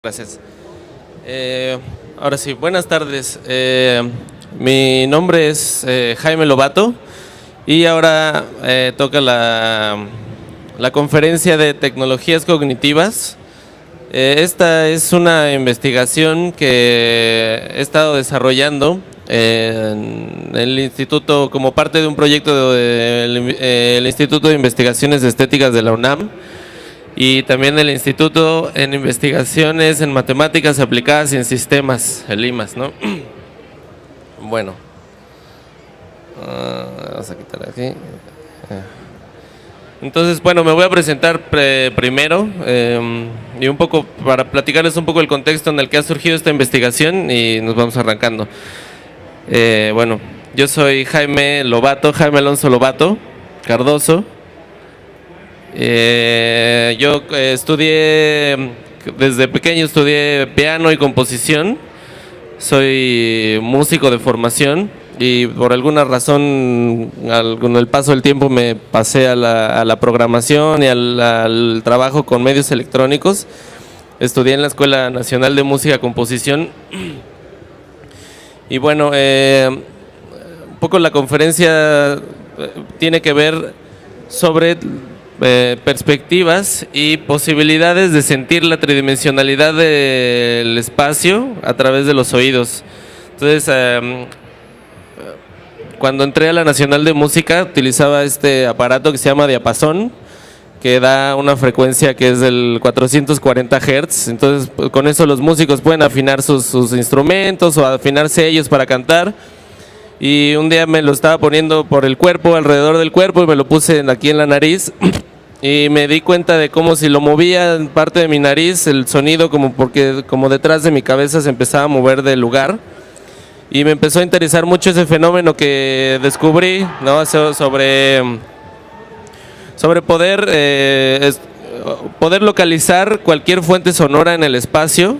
Gracias. Ahora sí, buenas tardes. Mi nombre es Jaime Lobato y ahora toca la conferencia de tecnologías cognitivas. Esta es una investigación que he estado desarrollando en el instituto como parte de un proyecto del Instituto de Investigaciones Estéticas de la UNAM. Y también el Instituto en Investigaciones en Matemáticas Aplicadas y en Sistemas, el IMAS, ¿no? Bueno, vamos a quitar aquí. Entonces, bueno, me voy a presentar primero y un poco para platicarles un poco el contexto en el que ha surgido esta investigación y nos vamos arrancando. Bueno, yo soy Jaime Lobato, Jaime Alonso Lobato Cardoso. Yo desde pequeño estudié piano y composición, soy músico de formación y por alguna razón con el paso del tiempo me pasé a la programación y al trabajo con medios electrónicos. Estudié en la Escuela Nacional de Música y Composición y bueno, un poco la conferencia tiene que ver sobre perspectivas y posibilidades de sentir la tridimensionalidad del espacio a través de los oídos. Entonces, cuando entré a la Nacional de Música utilizaba este aparato que se llama diapasón, que da una frecuencia que es del 440 Hz. Entonces, con eso los músicos pueden afinar sus instrumentos o afinarse ellos para cantar. Y un día me lo estaba poniendo por el cuerpo, alrededor del cuerpo, y me lo puse aquí en la nariz. Y me di cuenta de cómo si lo movía en parte de mi nariz, el sonido como detrás de mi cabeza se empezaba a mover del lugar. Y me empezó a interesar mucho ese fenómeno que descubrí, ¿no? sobre poder localizar cualquier fuente sonora en el espacio,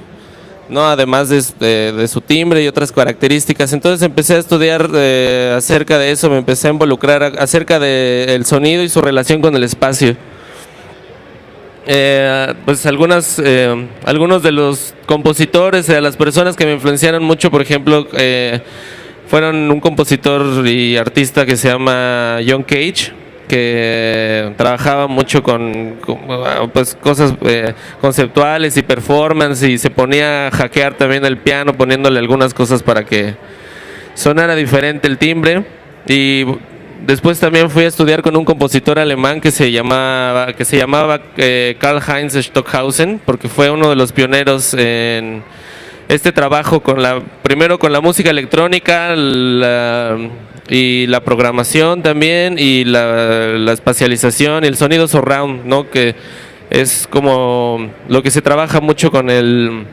¿no? Además de su timbre y otras características. Entonces empecé a estudiar acerca de eso, me empecé a involucrar acerca del sonido y su relación con el espacio. Pues algunos de los compositores, de las personas que me influenciaron mucho, por ejemplo, fueron un compositor y artista que se llama John Cage, que trabajaba mucho con pues, cosas conceptuales y performance, y se ponía a hackear también el piano poniéndole algunas cosas para que sonara diferente el timbre. Y después también fui a estudiar con un compositor alemán que se llamaba Karl-Heinz Stockhausen, porque fue uno de los pioneros en este trabajo primero con la música electrónica y la programación también, y la espacialización y el sonido surround, ¿no? Que es como lo que se trabaja mucho con el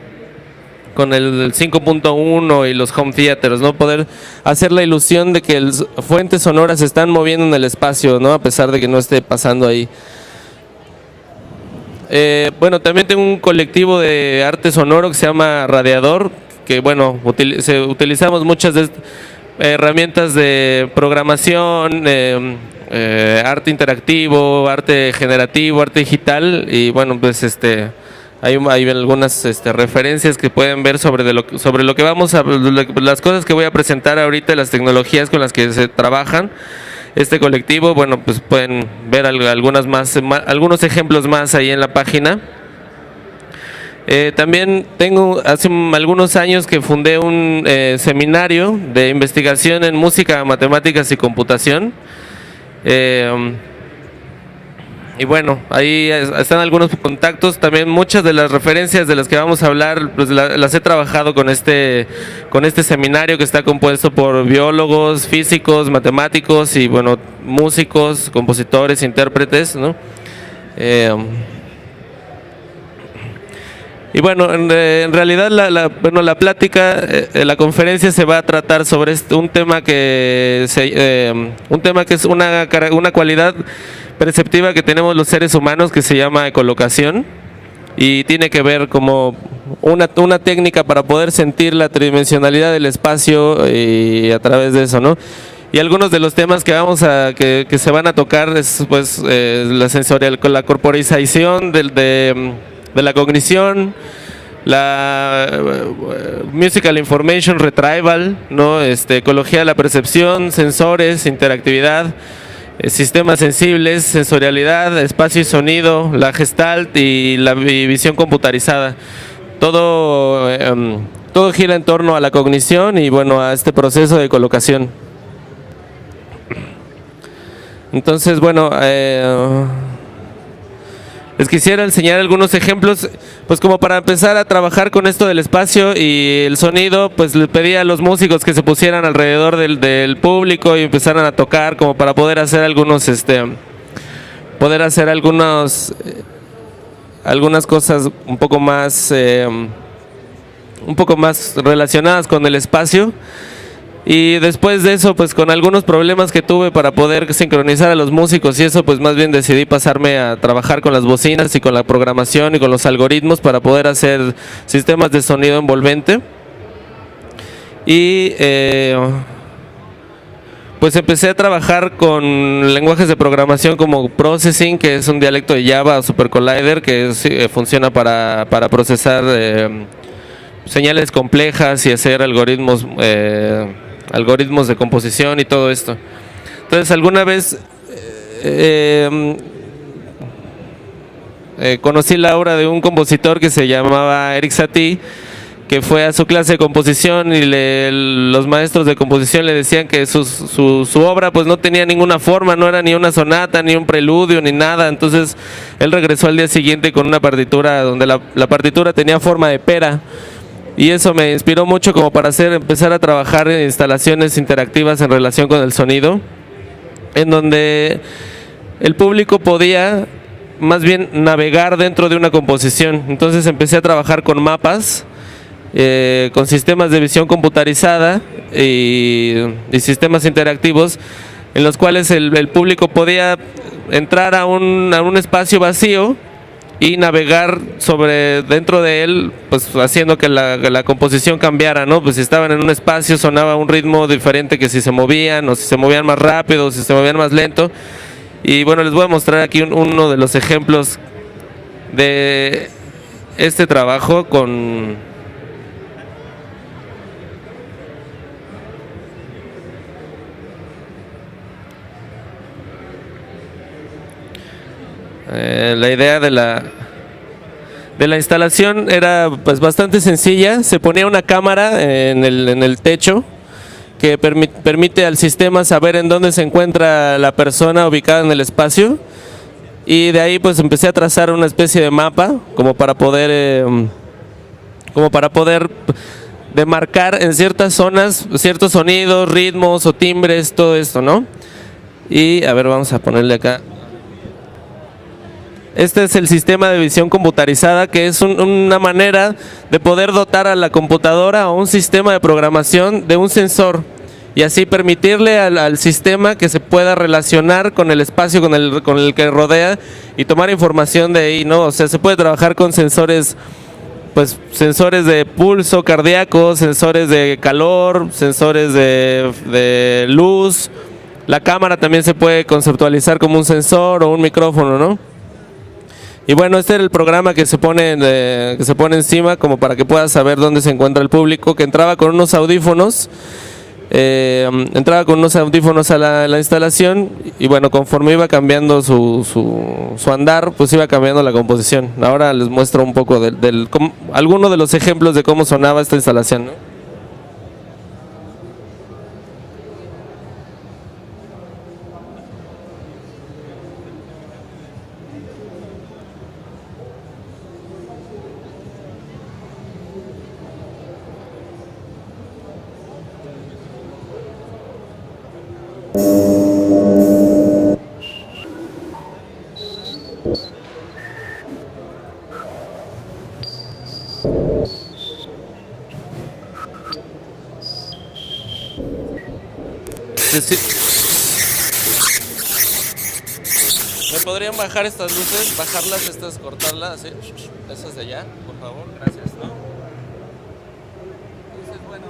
5.1 y los home theaters, ¿no? Poder hacer la ilusión de que fuentes sonoras se están moviendo en el espacio, ¿no? A pesar de que no esté pasando ahí. Bueno, también tengo un colectivo de arte sonoro que se llama Radiador, que bueno, utilizamos muchas herramientas de programación, arte interactivo, arte generativo, arte digital, y bueno, pues hay algunas referencias que pueden ver sobre lo que las cosas que voy a presentar ahorita, las tecnologías con las que se trabajan este colectivo. Bueno, pues pueden ver algunos ejemplos más ahí en la página. También hace algunos años que fundé un seminario de investigación en música, matemáticas y computación. Y bueno, ahí están algunos contactos. También muchas de las referencias de las que vamos a hablar, pues las he trabajado con este seminario, que está compuesto por biólogos, físicos, matemáticos y bueno, músicos, compositores, intérpretes, ¿no? Y bueno, en realidad la plática, la conferencia se va a tratar sobre un tema que es una cualidad perceptiva que tenemos los seres humanos, que se llama ecolocación, y tiene que ver como una técnica para poder sentir la tridimensionalidad del espacio y a través de eso, ¿no? Y algunos de los temas que se van a tocar es pues la sensorial, con la corporización de la cognición, la Musical Information Retrieval, ¿no? Ecología de la percepción, sensores, interactividad, sistemas sensibles, sensorialidad, espacio y sonido, la Gestalt y la visión computarizada. Todo, todo gira en torno a la cognición y bueno, a este proceso de colocación. Entonces, bueno, les quisiera enseñar algunos ejemplos, pues como para empezar a trabajar con esto del espacio y el sonido, pues le pedí a los músicos que se pusieran alrededor del público y empezaran a tocar, como para poder hacer algunos, algunas cosas un poco más relacionadas con el espacio. Y después de eso, pues con algunos problemas que tuve para poder sincronizar a los músicos y eso, pues más bien decidí pasarme a trabajar con las bocinas y con la programación y con los algoritmos para poder hacer sistemas de sonido envolvente. Y pues empecé a trabajar con lenguajes de programación como Processing, que es un dialecto de Java, o Supercollider, que funciona para procesar señales complejas y hacer algoritmos de composición y todo esto. Entonces, alguna vez conocí la obra de un compositor que se llamaba Erik Satie, que fue a su clase de composición y los maestros de composición le decían que su obra pues no tenía ninguna forma, no era ni una sonata, ni un preludio, ni nada. Entonces él regresó al día siguiente con una partitura donde la partitura tenía forma de pera. Y eso me inspiró mucho como para empezar a trabajar en instalaciones interactivas en relación con el sonido, en donde el público podía más bien navegar dentro de una composición. Entonces empecé a trabajar con mapas, con sistemas de visión computarizada y sistemas interactivos, en los cuales el público podía entrar a un espacio vacío y navegar dentro de él, pues haciendo que la composición cambiara, ¿no? Pues si estaban en un espacio sonaba un ritmo diferente que si se movían, o si se movían más rápido, o si se movían más lento. Y bueno, les voy a mostrar aquí uno de los ejemplos de este trabajo con la idea de la instalación era pues bastante sencilla. Se ponía una cámara en el techo que permite al sistema saber en dónde se encuentra la persona ubicada en el espacio, y de ahí pues empecé a trazar una especie de mapa como para poder demarcar en ciertas zonas ciertos sonidos, ritmos o timbres, todo esto, ¿no? Y a ver, vamos a ponerle acá. Este es el sistema de visión computarizada, que es una manera de poder dotar a la computadora o un sistema de programación de un sensor y así permitirle al sistema que se pueda relacionar con el espacio con el que rodea y tomar información de ahí, ¿no? O sea, se puede trabajar con sensores, pues sensores de pulso cardíaco, sensores de calor, sensores de luz. La cámara también se puede conceptualizar como un sensor o un micrófono, ¿no? Y bueno, este era el programa que se pone encima como para que puedas saber dónde se encuentra el público, que entraba con unos audífonos, a la instalación, y bueno, conforme iba cambiando su andar, pues iba cambiando la composición. Ahora les muestro un poco algunos de los ejemplos de cómo sonaba esta instalación, ¿no? ¿Me podrían bajar estas luces? Bajarlas, estas, cortarlas, así, esas de allá, por favor, gracias, ¿no? Entonces, bueno.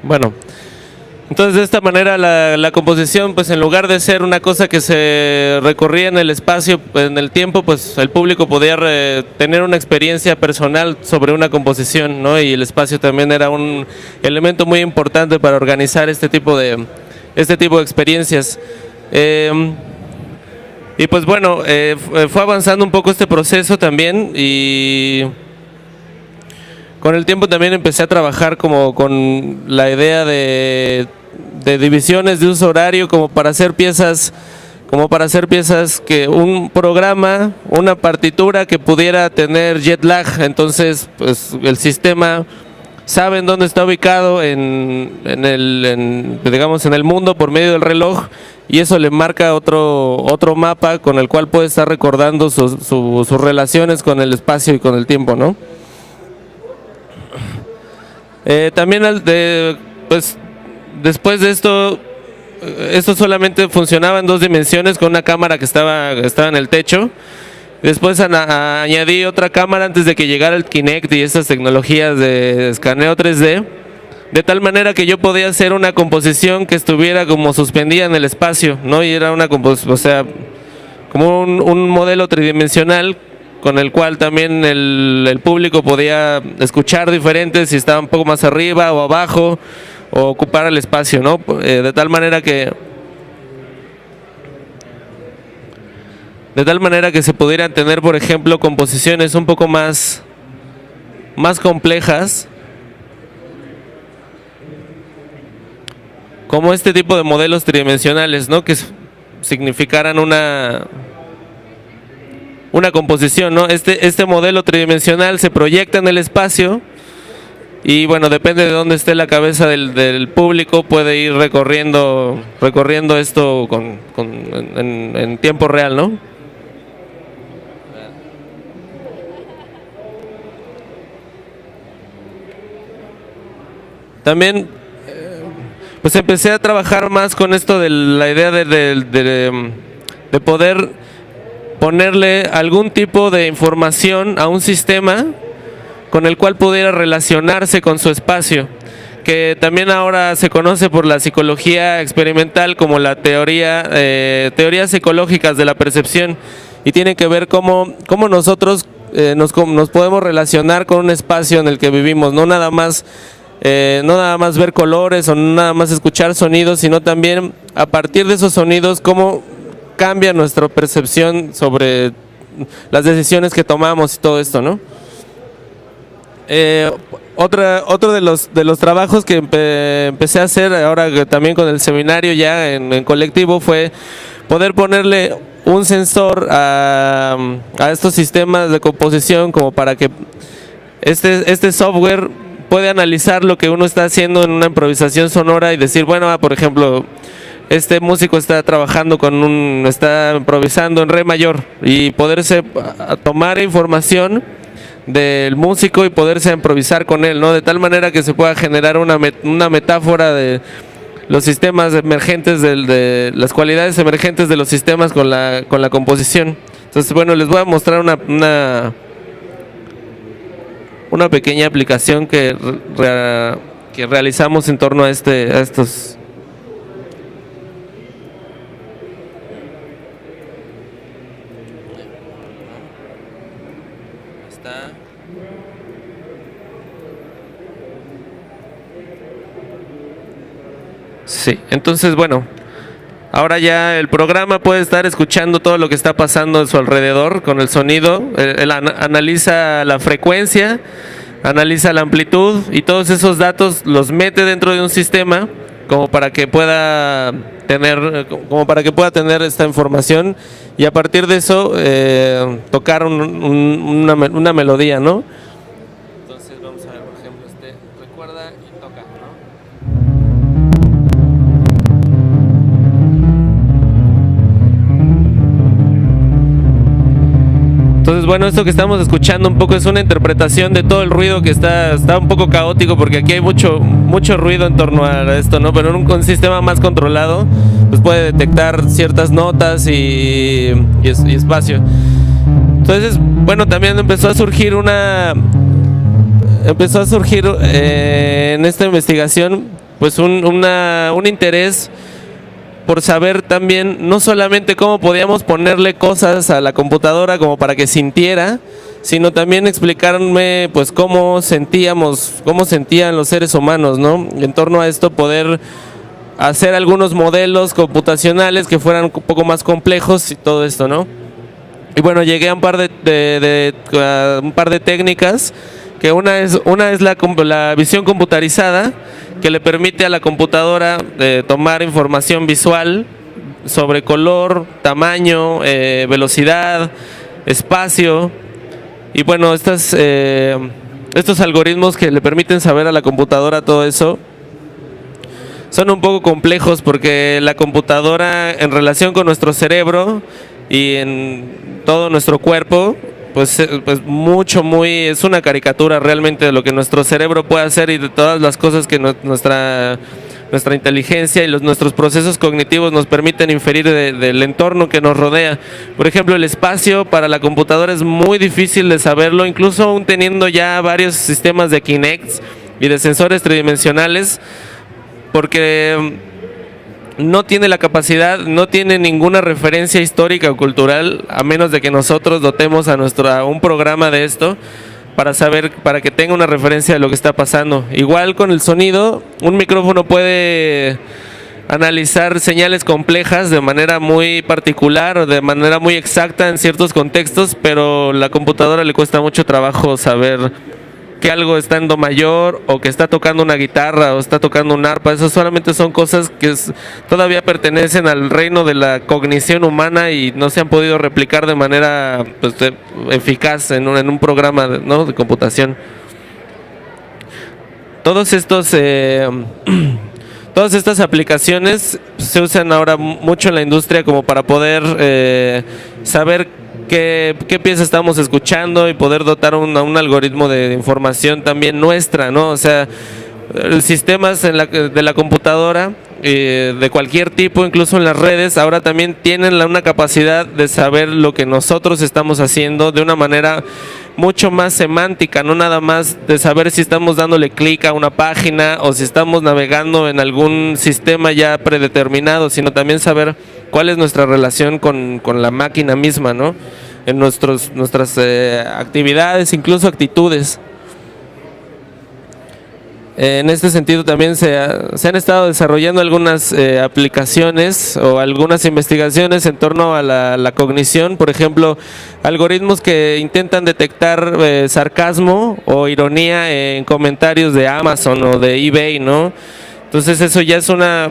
Bueno, entonces de esta manera la composición, pues en lugar de ser una cosa que se recorría en el espacio, en el tiempo, pues el público podía tener una experiencia personal sobre una composición, ¿no? Y el espacio también era un elemento muy importante para organizar este tipo de experiencias. Y pues bueno, fue avanzando un poco este proceso también, y con el tiempo también empecé a trabajar como con la idea de divisiones de uso horario, como para hacer piezas que un programa, una partitura que pudiera tener jet lag. Entonces pues el sistema sabe en dónde está ubicado digamos en el mundo por medio del reloj, y eso le marca otro mapa con el cual puede estar recordando sus relaciones con el espacio y con el tiempo, ¿no? También pues después de esto solamente funcionaba en 2 dimensiones con una cámara que estaba en el techo. Después añadí otra cámara antes de que llegara el Kinect y estas tecnologías de escaneo 3D, de tal manera que yo podía hacer una composición que estuviera como suspendida en el espacio, ¿no? Y era una composición, o sea, como un modelo tridimensional con el cual también el público podía escuchar diferente si estaba un poco más arriba o abajo, o ocupar el espacio, ¿no? De tal manera que se pudieran tener, por ejemplo, composiciones un poco más complejas, como este tipo de modelos tridimensionales, ¿no? Que significaran una composición, ¿no? Este modelo tridimensional se proyecta en el espacio, y bueno, depende de dónde esté la cabeza del público, puede ir recorriendo esto en tiempo real, ¿no? También pues empecé a trabajar más con esto de la idea de poder ponerle algún tipo de información a un sistema con el cual pudiera relacionarse con su espacio, que también ahora se conoce por la psicología experimental como la teorías ecológicas de la percepción, y tiene que ver cómo nosotros nos podemos relacionar con un espacio en el que vivimos, no nada más ver colores o no nada más escuchar sonidos, sino también a partir de esos sonidos cómo cambia nuestra percepción sobre las decisiones que tomamos y todo esto, ¿no? Otro de los trabajos que empecé a hacer ahora también con el seminario ya en colectivo fue poder ponerle un sensor a estos sistemas de composición, como para que este software puede analizar lo que uno está haciendo en una improvisación sonora y decir, bueno, por ejemplo, este músico está está improvisando en re mayor, y poderse tomar información del músico y poderse improvisar con él, ¿no? De tal manera que se pueda generar una metáfora de los sistemas emergentes, de las cualidades emergentes de los sistemas con la composición. Entonces, bueno, les voy a mostrar una pequeña aplicación que realizamos en torno a estos. Está. Sí, entonces bueno, ahora ya el programa puede estar escuchando todo lo que está pasando a su alrededor con el sonido. Él analiza la frecuencia, analiza la amplitud, y todos esos datos los mete dentro de un sistema como para que pueda tener esta información, y a partir de eso tocar una melodía, ¿no? Entonces vamos a ver, por ejemplo, recuerda y toca, ¿no? Entonces, bueno, esto que estamos escuchando un poco es una interpretación de todo el ruido que está un poco caótico, porque aquí hay mucho ruido en torno a esto, ¿no? Pero en un sistema más controlado, pues puede detectar ciertas notas y espacio. Entonces, bueno, también empezó a surgir en esta investigación pues un interés por saber también no solamente cómo podíamos ponerle cosas a la computadora como para que sintiera, sino también explicarme pues cómo sentían los seres humanos, ¿no? En torno a esto poder hacer algunos modelos computacionales que fueran un poco más complejos y todo esto, ¿no? Y bueno, llegué a un par de técnicas, que una es la visión computarizada, que le permite a la computadora tomar información visual sobre color, tamaño, velocidad, espacio. Y bueno, estos algoritmos que le permiten saber a la computadora todo eso son un poco complejos, porque la computadora, en relación con nuestro cerebro y en todo nuestro cuerpo, pues es una caricatura realmente de lo que nuestro cerebro puede hacer y de todas las cosas que nuestra inteligencia y nuestros procesos cognitivos nos permiten inferir del entorno que nos rodea. Por ejemplo, el espacio para la computadora es muy difícil de saberlo, incluso aún teniendo ya varios sistemas de Kinect y de sensores tridimensionales, porque no tiene la capacidad, no tiene ninguna referencia histórica o cultural, a menos de que nosotros dotemos a un programa de esto para que tenga una referencia de lo que está pasando. Igual con el sonido, un micrófono puede analizar señales complejas de manera muy particular o de manera muy exacta en ciertos contextos, pero a la computadora le cuesta mucho trabajo saber que algo está en do mayor, o que está tocando una guitarra, o está tocando un arpa. Eso solamente son cosas que todavía pertenecen al reino de la cognición humana y no se han podido replicar de manera eficaz en un programa, ¿no?, de computación. Todas estas aplicaciones se usan ahora mucho en la industria como para poder saber qué pieza estamos escuchando y poder dotar a un algoritmo de información también nuestra, ¿no? O sea, sistemas de la computadora de cualquier tipo, incluso en las redes, ahora también tienen una capacidad de saber lo que nosotros estamos haciendo de una manera mucho más semántica, no nada más de saber si estamos dándole clic a una página o si estamos navegando en algún sistema ya predeterminado, sino también saber cuál es nuestra relación con la máquina misma, ¿no?, en nuestras actividades, incluso actitudes. En este sentido también se han estado desarrollando algunas aplicaciones o algunas investigaciones en torno a la cognición. Por ejemplo, algoritmos que intentan detectar sarcasmo o ironía en comentarios de Amazon o de eBay, ¿no? Entonces eso ya es una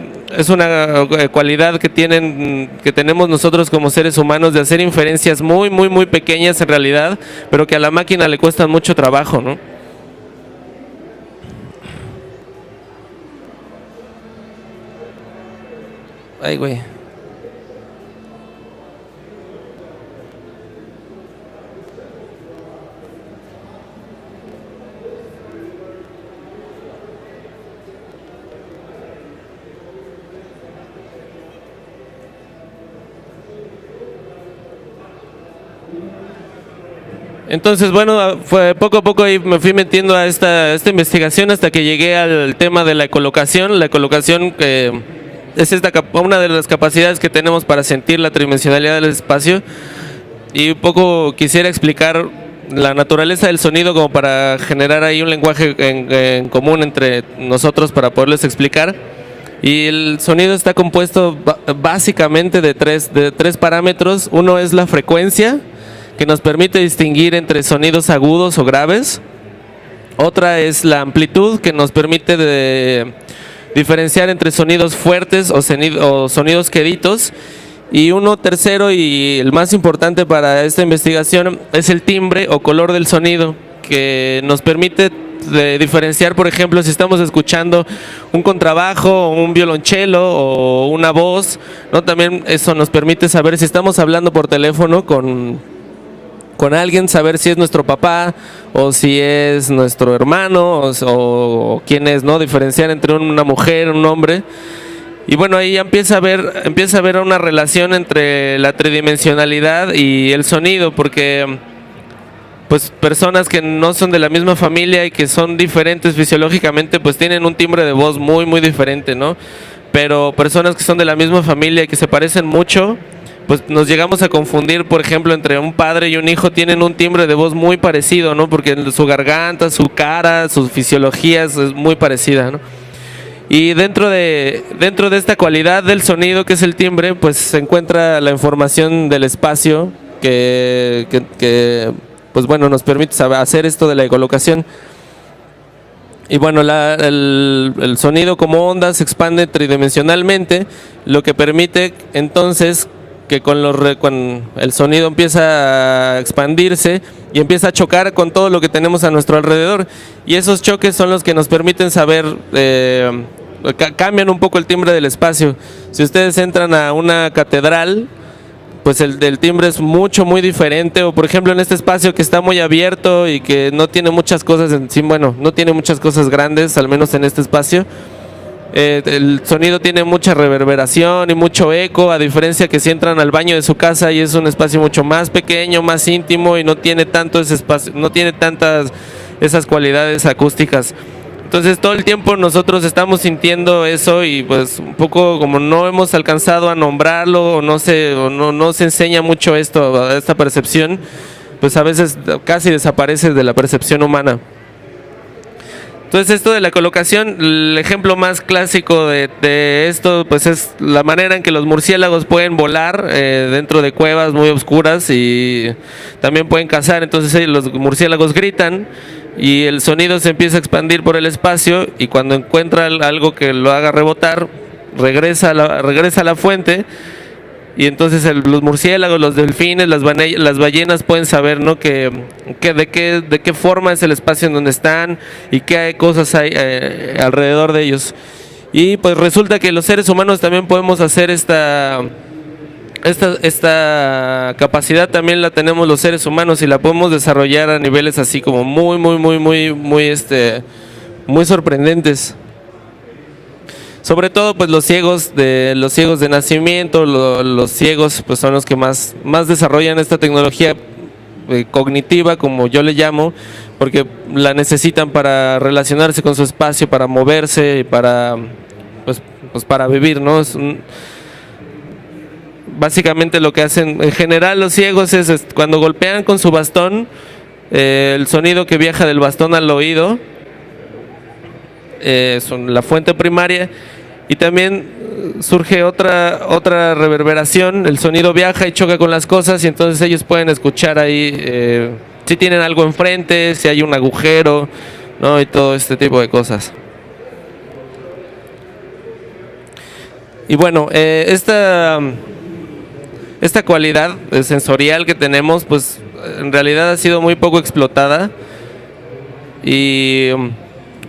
cualidad que tenemos nosotros como seres humanos, de hacer inferencias muy, muy, muy pequeñas en realidad, pero que a la máquina le cuesta mucho trabajo, ¿no? Ay, güey. Entonces, bueno, poco a poco ahí me fui metiendo a esta investigación hasta que llegué al tema de la ecolocación. La ecolocación es una de las capacidades que tenemos para sentir la tridimensionalidad del espacio, y un poco quisiera explicar la naturaleza del sonido como para generar ahí un lenguaje en común entre nosotros para poderles explicar. Y el sonido está compuesto básicamente de tres parámetros. Uno es la frecuencia, que nos permite distinguir entre sonidos agudos o graves. Otra es la amplitud, que nos permite diferenciar entre sonidos fuertes o sonidos queditos. Y uno tercero, y el más importante para esta investigación, es el timbre o color del sonido, que nos permite diferenciar, por ejemplo, si estamos escuchando un contrabajo o un violonchelo o una voz, ¿no? También eso nos permite saber si estamos hablando por teléfono con alguien, saber si es nuestro papá o si es nuestro hermano o quién es, ¿no? Diferenciar entre una mujer, un hombre. Y bueno, ahí ya empieza a haber una relación entre la tridimensionalidad y el sonido, porque pues personas que no son de la misma familia y que son diferentes fisiológicamente, pues tienen un timbre de voz muy muy diferente, ¿no? Pero personas que son de la misma familia y que se parecen mucho, pues nos llegamos a confundir, por ejemplo, entre un padre y un hijo tienen un timbre de voz muy parecido, ¿no? Porque su garganta, su cara, su fisiología es muy parecida, ¿no? Y dentro de esta cualidad del sonido que es el timbre, pues se encuentra la información del espacio que pues bueno, nos permite hacer esto de la ecolocación. Y bueno, el sonido como onda se expande tridimensionalmente, lo que permite entonces que cuando el sonido empieza a expandirse y empieza a chocar con todo lo que tenemos a nuestro alrededor. Y esos choques son los que nos permiten saber, cambian un poco el timbre del espacio. Si ustedes entran a una catedral, pues el timbre es muy diferente. O por ejemplo en este espacio que está muy abierto y que no tiene muchas cosas en sí, bueno, no tiene muchas cosas grandes, al menos en este espacio. El sonido tiene mucha reverberación y mucho eco, a diferencia que si entran al baño de su casa y es un espacio mucho más pequeño, más íntimo y no tiene tanto ese espacio, no tiene tantas esas cualidades acústicas. Entonces todo el tiempo nosotros estamos sintiendo eso y pues un poco como no hemos alcanzado a nombrarlo o no se enseña mucho esta percepción, pues a veces casi desaparece de la percepción humana. Entonces esto de la ecolocación, el ejemplo más clásico de esto pues es la manera en que los murciélagos pueden volar dentro de cuevas muy oscuras y también pueden cazar. Entonces los murciélagos gritan y el sonido se empieza a expandir por el espacio y cuando encuentra algo que lo haga rebotar, regresa a la fuente. Y entonces los murciélagos, los delfines, las ballenas pueden saber, ¿no? de qué forma es el espacio en donde están y qué cosas hay alrededor de ellos. Y pues resulta que los seres humanos también podemos hacer esta capacidad, también la tenemos los seres humanos y la podemos desarrollar a niveles así como muy sorprendentes. Sobre todo pues los ciegos de nacimiento, los ciegos pues son los que más desarrollan esta tecnología cognitiva, como yo le llamo, porque la necesitan para relacionarse con su espacio, para moverse y para pues para vivir, ¿no? Básicamente lo que hacen en general los ciegos es cuando golpean con su bastón, el sonido que viaja del bastón al oído son la fuente primaria. Y también surge otra reverberación, el sonido viaja y choca con las cosas y entonces ellos pueden escuchar ahí si tienen algo enfrente, si hay un agujero, ¿no? Y todo este tipo de cosas. Y bueno, esta cualidad sensorial que tenemos, pues en realidad ha sido muy poco explotada y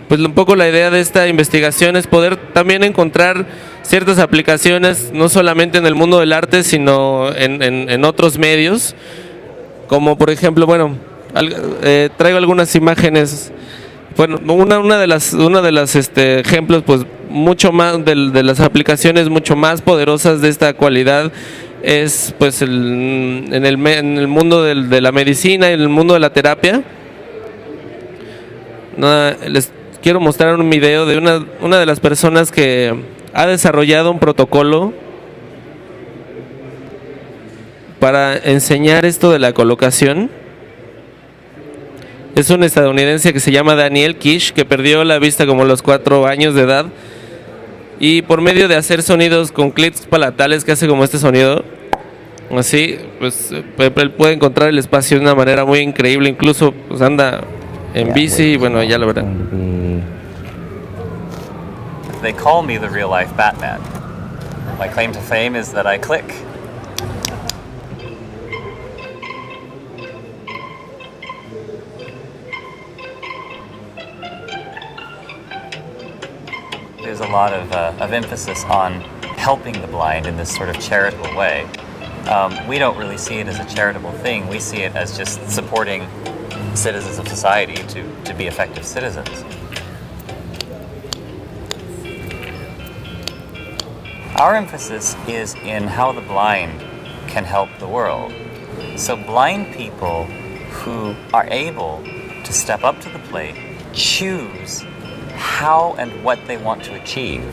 pues un poco la idea de esta investigación es poder también encontrar ciertas aplicaciones, no solamente en el mundo del arte, sino en otros medios, como por ejemplo, bueno, traigo algunas imágenes. Bueno, una de las ejemplos, pues mucho más de las aplicaciones mucho más poderosas de esta cualidad es pues en el mundo de la medicina y en el mundo de la terapia. Les quiero mostrar un video de una de las personas que ha desarrollado un protocolo para enseñar esto de la colocación. Es un estadounidense que se llama Daniel Kish, que perdió la vista como a los 4 años de edad. Y por medio de hacer sonidos con clips palatales, que hace como este sonido, así, pues él puede encontrar el espacio de una manera muy increíble. Incluso pues anda en bici y bueno, ya lo verán. They call me the real life Batman. My claim to fame is that I click. There's a lot of emphasis on helping the blind in this sort of charitable way. We don't really see it as a charitable thing. We see it as just supporting citizens of society to be effective citizens. Our emphasis is in how the blind can help the world. So blind people who are able to step up to the plate, choose how and what they want to achieve.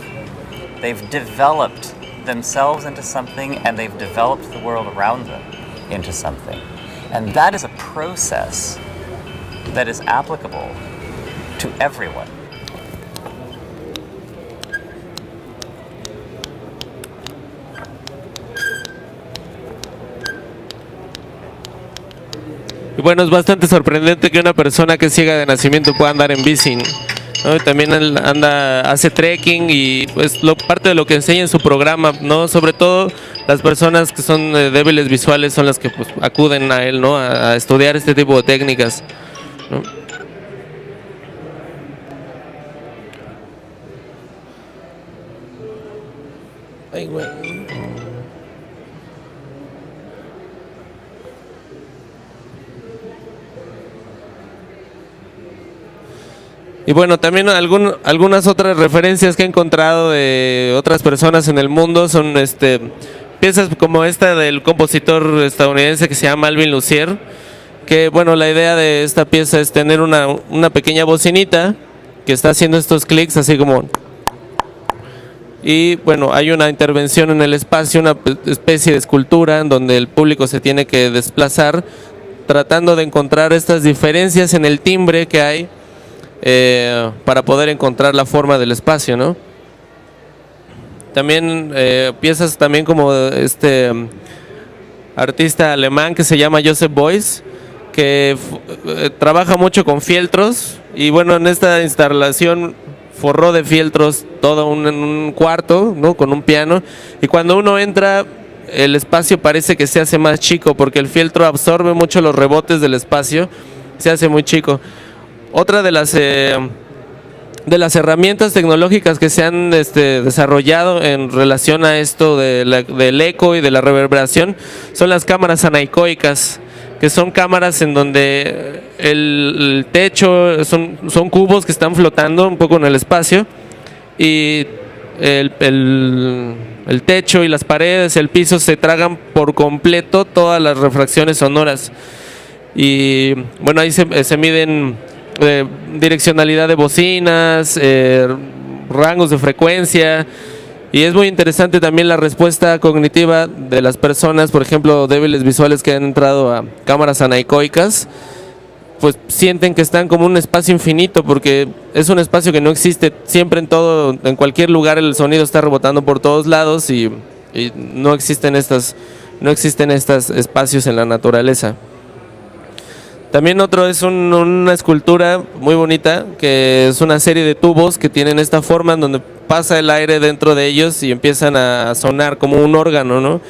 They've developed themselves into something, and they've developed the world around them into something. And that is a process that is applicable to everyone. Y bueno, es bastante sorprendente que una persona que es ciega de nacimiento pueda andar en bici, ¿no? Y también él hace trekking y pues parte de lo que enseña en su programa, ¿no? Sobre todo las personas que son débiles visuales son las que pues acuden a él, ¿no? A estudiar este tipo de técnicas, ¿no? Ay, güey. Y bueno, también algunas otras referencias que he encontrado de otras personas en el mundo son piezas como esta del compositor estadounidense que se llama Alvin Lucier, que bueno, la idea de esta pieza es tener una pequeña bocinita que está haciendo estos clics así como... Y bueno, hay una intervención en el espacio, una especie de escultura en donde el público se tiene que desplazar tratando de encontrar estas diferencias en el timbre que hay para poder encontrar la forma del espacio, ¿no? También piezas también como este artista alemán que se llama Joseph Beuys, que trabaja mucho con fieltros y bueno, en esta instalación forró de fieltros todo un cuarto, ¿no? Con un piano, y cuando uno entra el espacio parece que se hace más chico porque el fieltro absorbe mucho los rebotes del espacio, se hace muy chico. Otra de las herramientas tecnológicas que se han desarrollado en relación a esto del eco y de la reverberación son las cámaras anecoicas, que son cámaras en donde el techo son cubos que están flotando un poco en el espacio y el techo y las paredes, el piso se tragan por completo todas las refracciones sonoras. Y bueno, ahí se miden direccionalidad de bocinas, rangos de frecuencia, y es muy interesante también la respuesta cognitiva de las personas, por ejemplo, débiles visuales que han entrado a cámaras anecoicas, pues sienten que están como un espacio infinito porque es un espacio que no existe siempre en cualquier lugar el sonido está rebotando por todos lados y no existen estos espacios en la naturaleza. También otro es una escultura muy bonita, que es una serie de tubos que tienen esta forma en donde pasa el aire dentro de ellos y empiezan a sonar como un órgano, ¿no?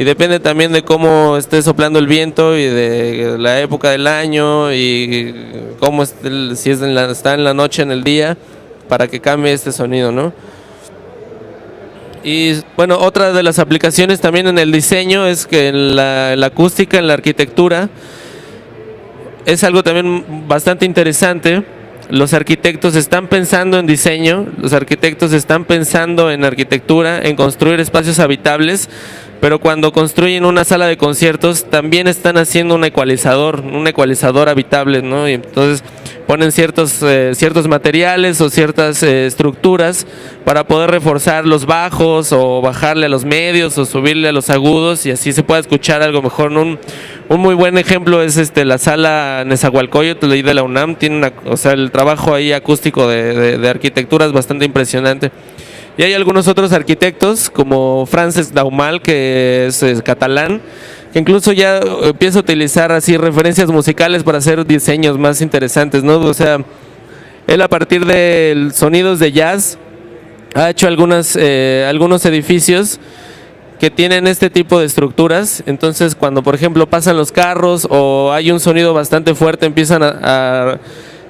Y depende también de cómo esté soplando el viento y de la época del año y cómo si está en la noche, en el día, para que cambie este sonido, ¿no? Y bueno, otra de las aplicaciones también en el diseño es que en la acústica, en la arquitectura, es algo también bastante interesante. Los arquitectos están pensando en diseño, los arquitectos están pensando en arquitectura, en construir espacios habitables, pero cuando construyen una sala de conciertos también están haciendo un ecualizador habitable, ¿no? Y entonces ponen ciertos materiales o ciertas estructuras para poder reforzar los bajos o bajarle a los medios o subirle a los agudos y así se pueda escuchar algo mejor. Un muy buen ejemplo es la sala Nezahualcóyotl de la UNAM, tiene el trabajo ahí acústico de arquitectura es bastante impresionante. Y hay algunos otros arquitectos como Francesc Daumal, que es catalán, que incluso ya empieza a utilizar así referencias musicales para hacer diseños más interesantes, ¿no? O sea, él a partir de sonidos de jazz ha hecho algunos edificios que tienen este tipo de estructuras. Entonces cuando por ejemplo pasan los carros o hay un sonido bastante fuerte,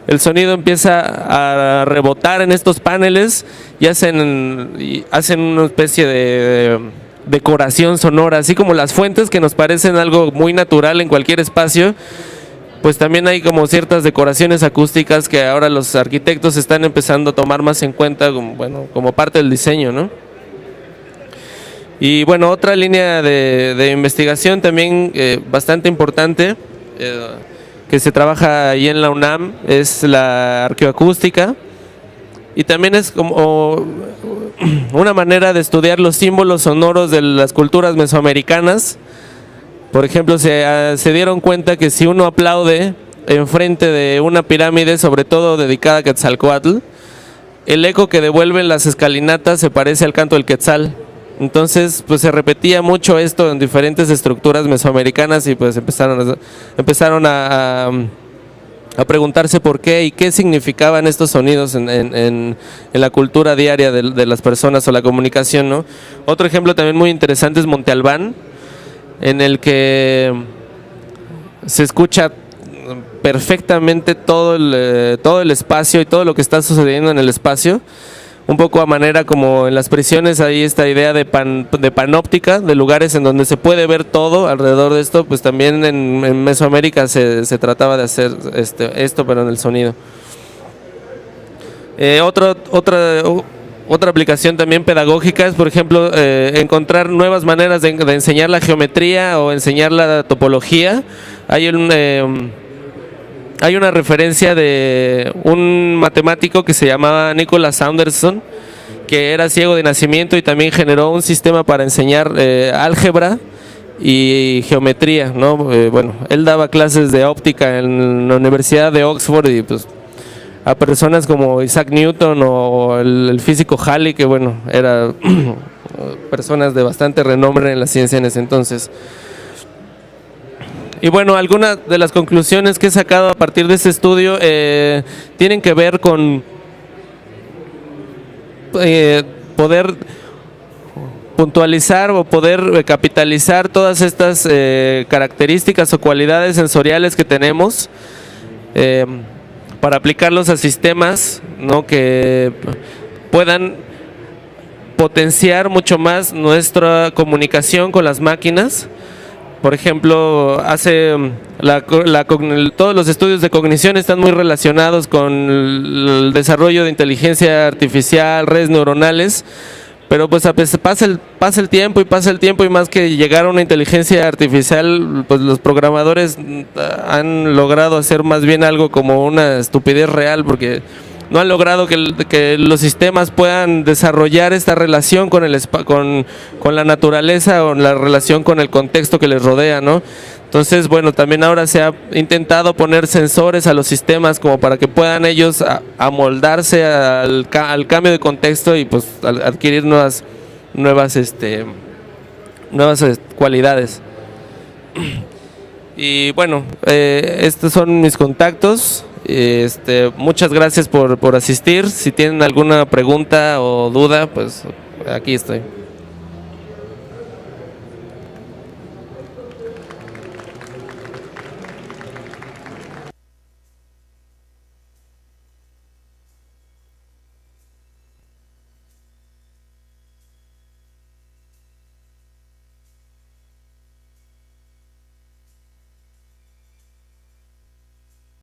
el sonido empieza a rebotar en estos paneles y hacen una especie de decoración sonora, así como las fuentes que nos parecen algo muy natural en cualquier espacio, pues también hay como ciertas decoraciones acústicas que ahora los arquitectos están empezando a tomar más en cuenta como parte del diseño, ¿no? Y bueno, otra línea de investigación también bastante importante que se trabaja ahí en la UNAM es la arqueoacústica, y también es como una manera de estudiar los símbolos sonoros de las culturas mesoamericanas. Por ejemplo, se dieron cuenta que si uno aplaude enfrente de una pirámide, sobre todo dedicada a Quetzalcóatl, el eco que devuelven las escalinatas se parece al canto del Quetzal. Entonces, pues se repetía mucho esto en diferentes estructuras mesoamericanas, y pues empezaron a preguntarse por qué y qué significaban estos sonidos en la cultura diaria de las personas o la comunicación, ¿no? Otro ejemplo también muy interesante es Monte Albán, en el que se escucha perfectamente todo el espacio y todo lo que está sucediendo en el espacio, un poco a manera como en las prisiones. Hay esta idea de panóptica, de lugares en donde se puede ver todo alrededor de esto. Pues también en Mesoamérica se trataba de hacer esto, pero en el sonido. Otra aplicación también pedagógica es, por ejemplo, encontrar nuevas maneras de enseñar la geometría o enseñar la topología. Hay una referencia de un matemático que se llamaba Nicholas Saunderson, que era ciego de nacimiento y también generó un sistema para enseñar álgebra y geometría, ¿no? Bueno, él daba clases de óptica en la Universidad de Oxford, y pues a personas como Isaac Newton o el físico Halley, que bueno, eran personas de bastante renombre en la ciencia en ese entonces. Y bueno, algunas de las conclusiones que he sacado a partir de este estudio tienen que ver con poder puntualizar o poder capitalizar todas estas características o cualidades sensoriales que tenemos, para aplicarlos a sistemas, ¿no?, que puedan potenciar mucho más nuestra comunicación con las máquinas. Por ejemplo, todos los estudios de cognición están muy relacionados con el desarrollo de inteligencia artificial, redes neuronales, pero pues pasa el tiempo y más que llegar a una inteligencia artificial, pues los programadores han logrado hacer más bien algo como una estupidez real, porque no han logrado que los sistemas puedan desarrollar esta relación con la naturaleza, o la relación con el contexto que les rodea, ¿no? Entonces, bueno, también ahora se ha intentado poner sensores a los sistemas como para que puedan ellos amoldarse al cambio de contexto y pues adquirir nuevas cualidades. Y bueno, estos son mis contactos. Muchas gracias por asistir. Si tienen alguna pregunta o duda, pues aquí estoy.